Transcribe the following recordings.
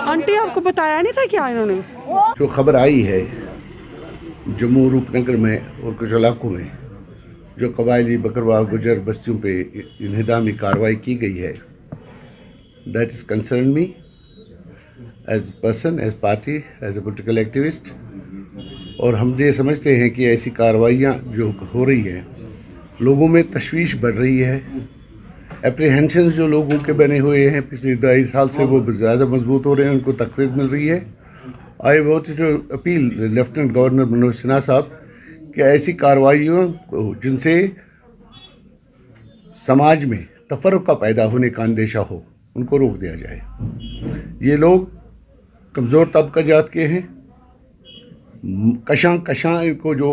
Aunty आपको बताया नहीं था क्या इन्होंने? जो खबर आई है जम्मू रूपनगर में और कुछ इलाकों में जो कबायली बकरवाल गुजर बस्तियों पे इन्हिदामी कार्रवाई की गई है, that is concern me as person, as party, as a political activist. और हम ये समझते हैं कि ऐसी कार्रवाइयाँ जो हो रही हैं, लोगों में तशवीश बढ़ रही है, एप्रीहेंशन जो लोगों के बने हुए हैं पिछले 2.5 साल से वो ज़्यादा मजबूत हो रहे हैं, उनको तक़वीत मिल रही है। I want to appeal lieutenant governor Manoj Sinha साहब कि ऐसी कार्रवाइयों को जिनसे समाज में तफर्रुक़ पैदा होने का अंदेशा हो, उनको रोक दिया जाए। ये लोग कमज़ोर तबका जात के हैं, कशां इनको जो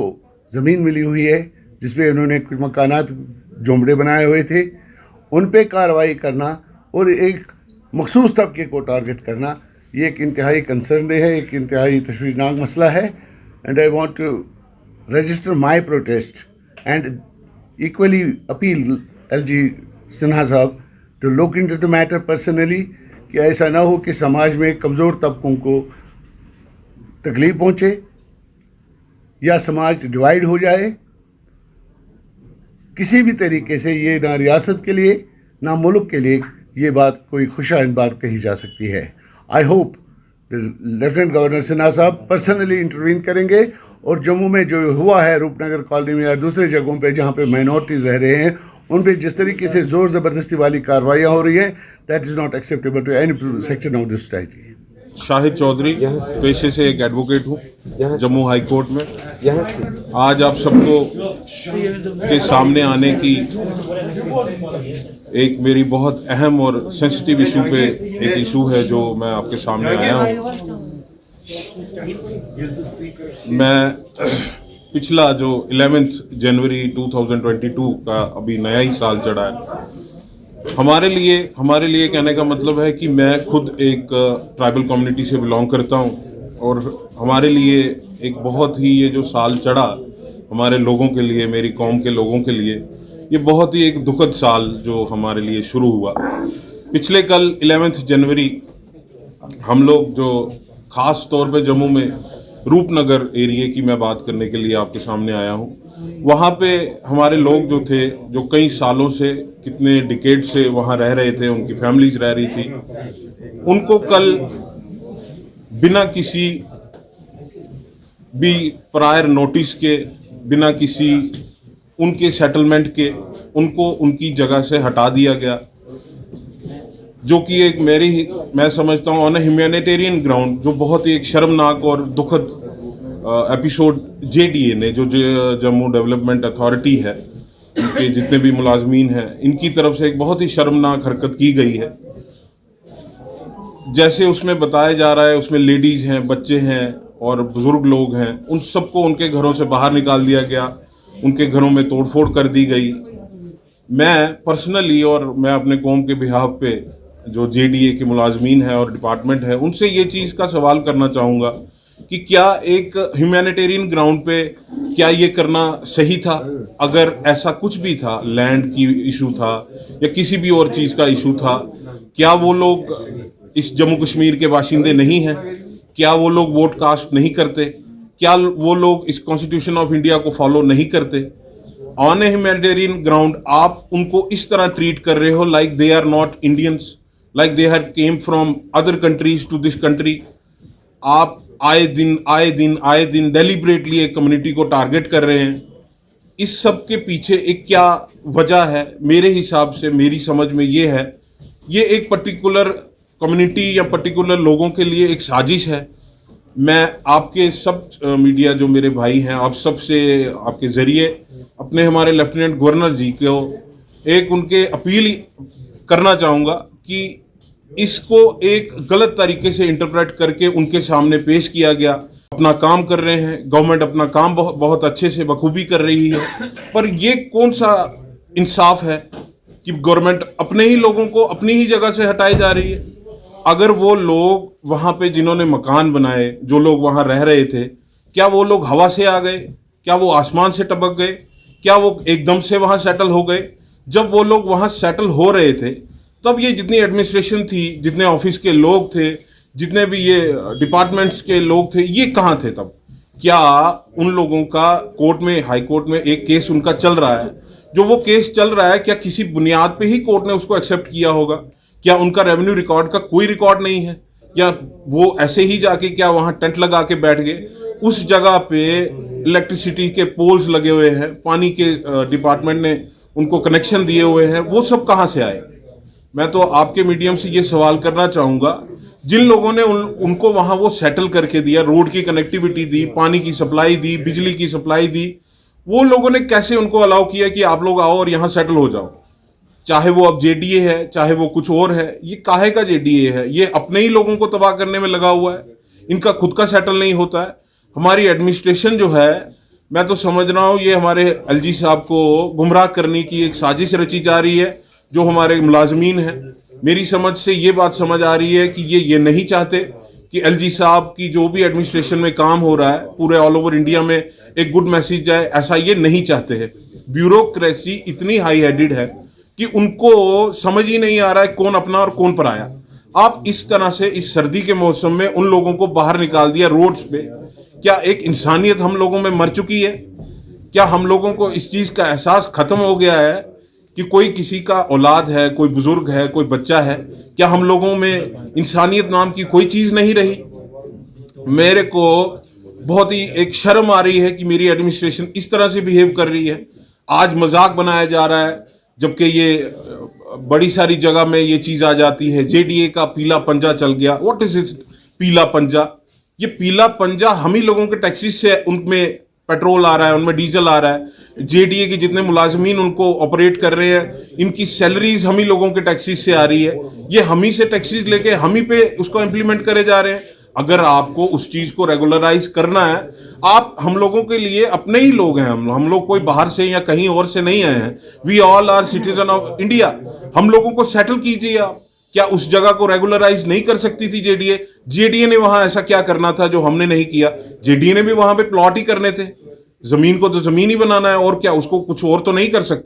ज़मीन मिली हुई है जिसपे उन्होंने कुछ मकानात झोंपड़े बनाए हुए थे, उन पे कार्रवाई करना और एक मखसूस तबके को टारगेट करना, ये एक इंतहाई कंसर्न है, एक इंतहाई तशवीशनाक मसला है। And I want to register my protest and equally appeal LG Sinha sahab to look into the matter personally, कि ऐसा ना हो कि समाज में कमज़ोर तबकों को तकलीफ पहुँचे या समाज डिवाइड हो जाए। किसी भी तरीके से ये ना रियासत के लिए ना मुल्क के लिए ये बात कोई खुशाइंद बात कही जा सकती है। I hope lieutenant governor Sinha साहब पर्सनली इंटरवीन करेंगे और जम्मू में जो हुआ है रूपनगर कॉलोनी में या दूसरे जगहों पे जहाँ पे माइनॉरिटीज़ रह रहे हैं, उन पे जिस तरीके से ज़ोर ज़बरदस्ती वाली कार्रवाइयाँ हो रही है, that is not acceptable to any section of this society. Shahid Chaudhary, पेशे से एक एडवोकेट हूँ जम्मू हाई कोर्ट में। आज आप सबको के सामने आने की एक मेरी बहुत अहम और सेंसिटिव इशू पे एक इशू है जो मैं आपके सामने आया हूँ। मैं पिछला जो 11 जनवरी 2022 का अभी नया ही साल चढ़ा है, हमारे लिए कहने का मतलब है कि मैं खुद एक ट्राइबल कम्युनिटी से बिलोंग करता हूं और हमारे लिए एक बहुत ही ये जो साल चढ़ा हमारे लोगों के लिए, मेरी कौम के लोगों के लिए, ये बहुत ही एक दुखद साल जो हमारे लिए शुरू हुआ। पिछले कल 11 जनवरी हम लोग जो ख़ास तौर पे जम्मू में रूपनगर एरिया की मैं बात करने के लिए आपके सामने आया हूँ, वहाँ पे हमारे लोग जो थे, जो कई सालों से, कितने डिकेड से वहाँ रह रहे थे, उनकी फैमिलीज रह रही थी, उनको कल बिना किसी भी प्रायर नोटिस के, बिना किसी उनके सेटलमेंट के, उनको उनकी जगह से हटा दिया गया, जो कि एक मैं समझता हूँ ऑन ए ह्यूमैनिटेरियन ग्राउंड जो बहुत ही एक शर्मनाक और दुखद एपिसोड जेडीए ने, जो जम्मू डेवलपमेंट अथॉरिटी है, इनके जितने भी मुलाजमीन हैं, इनकी तरफ से एक बहुत ही शर्मनाक हरकत की गई है। जैसे उसमें बताया जा रहा है, उसमें लेडीज़ हैं, बच्चे हैं और बुज़ुर्ग लोग हैं, उन सबको उनके घरों से बाहर निकाल दिया गया, उनके घरों में तोड़फोड़ कर दी गई। मैं पर्सनली और मैं अपने कौम के बिहाफ पे जो जेडीए के मुलाजमीन हैं और डिपार्टमेंट है, उनसे ये चीज़ का सवाल करना चाहूँगा कि क्या एक ह्यूमैनिटेरियन ग्राउंड पे क्या ये करना सही था? अगर ऐसा कुछ भी था, लैंड की इशू था या किसी भी और चीज़ का इशू था, क्या वो लोग इस जम्मू कश्मीर के बाशिंदे नहीं हैं? क्या वो लोग वोट कास्ट नहीं करते? क्या वो लोग इस कॉन्स्टिट्यूशन ऑफ इंडिया को फॉलो नहीं करते? ऑन ए ह्यूमैनिटेरियन ग्राउंड आप उनको इस तरह ट्रीट कर रहे हो like they are not Indians, like they have came from other countries to this country. आप आए दिन डेलिबरेटली एक कम्युनिटी को टारगेट कर रहे हैं। इस सब के पीछे एक क्या वजह है? मेरे हिसाब से, मेरी समझ में ये है, ये एक पर्टिकुलर कम्युनिटी या पर्टिकुलर लोगों के लिए एक साजिश है। मैं आपके सब मीडिया जो मेरे भाई हैं, आप सब से आपके ज़रिए अपने हमारे लेफ्टिनेंट गवर्नर जी को एक उनके अपील करना चाहूँगा कि इसको एक गलत तरीके से इंटरप्रेट करके उनके सामने पेश किया गया। अपना काम कर रहे हैं, गवर्नमेंट अपना काम बहुत अच्छे से बखूबी कर रही है, पर ये कौन सा इंसाफ है कि गवर्नमेंट अपने ही लोगों को अपनी ही जगह से हटाई जा रही है? अगर वो लोग वहाँ पे जिन्होंने मकान बनाए, जो लोग वहाँ रह रहे थे, क्या वो लोग हवा से आ गए? क्या वो आसमान से टपक गए? क्या वो एकदम से वहां सेटल हो गए? जब वो लोग वहां सेटल हो रहे थे तब ये जितनी एडमिनिस्ट्रेशन थी, जितने ऑफिस के लोग थे, जितने भी ये डिपार्टमेंट्स के लोग थे, ये कहाँ थे तब? क्या उन लोगों का कोर्ट में, हाई कोर्ट में एक केस उनका चल रहा है, जो वो केस चल रहा है क्या किसी बुनियाद पे ही कोर्ट ने उसको एक्सेप्ट किया होगा? क्या उनका रेवेन्यू रिकॉर्ड का कोई रिकॉर्ड नहीं है? या वो ऐसे ही जाके क्या वहां टेंट लगा के बैठ गए? उस जगह पे इलेक्ट्रिसिटी के पोल्स लगे हुए हैं, पानी के डिपार्टमेंट ने उनको कनेक्शन दिए हुए हैं, वो सब कहाँ से आए? मैं तो आपके मीडियम से ये सवाल करना चाहूंगा, जिन लोगों ने उनको वहां वो सेटल करके दिया, रोड की कनेक्टिविटी दी, पानी की सप्लाई दी, बिजली की सप्लाई दी, वो लोगों ने कैसे उनको अलाउ किया कि आप लोग आओ और यहां सेटल हो जाओ? चाहे वो अब जेडीए है, चाहे वो कुछ और है, ये काहे का जेडीए है? ये अपने ही लोगों को तबाह करने में लगा हुआ है, इनका खुद का सेटल नहीं होता है। हमारी एडमिनिस्ट्रेशन जो है, मैं तो समझ रहा हूं ये हमारे एलजी साहब को गुमराह करने की एक साजिश रची जा रही है। जो हमारे मुलाजमीन हैं, मेरी समझ से ये बात समझ आ रही है कि ये नहीं चाहते कि एलजी साहब की जो भी एडमिनिस्ट्रेशन में काम हो रहा है पूरे ऑल ओवर इंडिया में एक गुड मैसेज जाए, ऐसा ये नहीं चाहते हैं। ब्यूरोक्रेसी इतनी हाई हेडेड है कि उनको समझ ही नहीं आ रहा है कौन अपना और कौन पराया। आप इस तरह से इस सर्दी के मौसम में उन लोगों को बाहर निकाल दिया रोड्स पे। क्या एक इंसानियत हम लोगों में मर चुकी है? क्या हम लोगों को इस चीज का एहसास खत्म हो गया है कि कोई किसी का औलाद है, कोई बुजुर्ग है, कोई बच्चा है? क्या हम लोगों में इंसानियत नाम की कोई चीज नहीं रही? मेरे को बहुत ही एक शर्म आ रही है कि मेरी एडमिनिस्ट्रेशन इस तरह से बिहेव कर रही है। आज मजाक बनाया जा रहा है, जबकि ये बड़ी सारी जगह में ये चीज आ जाती है। जेडीए का पीला पंजा चल गया। व्हाट इज इट पीला पंजा? ये पीला पंजा हम ही लोगों के टैक्सीज से उनमें पेट्रोल आ रहा है, उनमें डीजल आ रहा है। जेडीए के जितने मुलाजमीन उनको ऑपरेट कर रहे हैं, इनकी सैलरीज हम ही लोगों के टैक्सीज से आ रही है। ये हम ही से टैक्सीज लेके हम ही पे उसको इंप्लीमेंट करे जा रहे हैं। अगर आपको उस चीज को रेगुलराइज करना है, आप हम लोगों के लिए अपने ही लोग हैं। हम लोग कोई बाहर से या कहीं और से नहीं आए हैं। We all are citizen of India. हम लोगों को सेटल कीजिए आप। क्या उस जगह को रेगुलराइज नहीं कर सकती थी जेडीए? जेडीए ने वहां ऐसा क्या करना था जो हमने नहीं किया? जेडीए ने भी वहां पे प्लॉट ही करने थे। जमीन को तो जमीन ही बनाना है, और क्या उसको कुछ और तो नहीं कर सकते।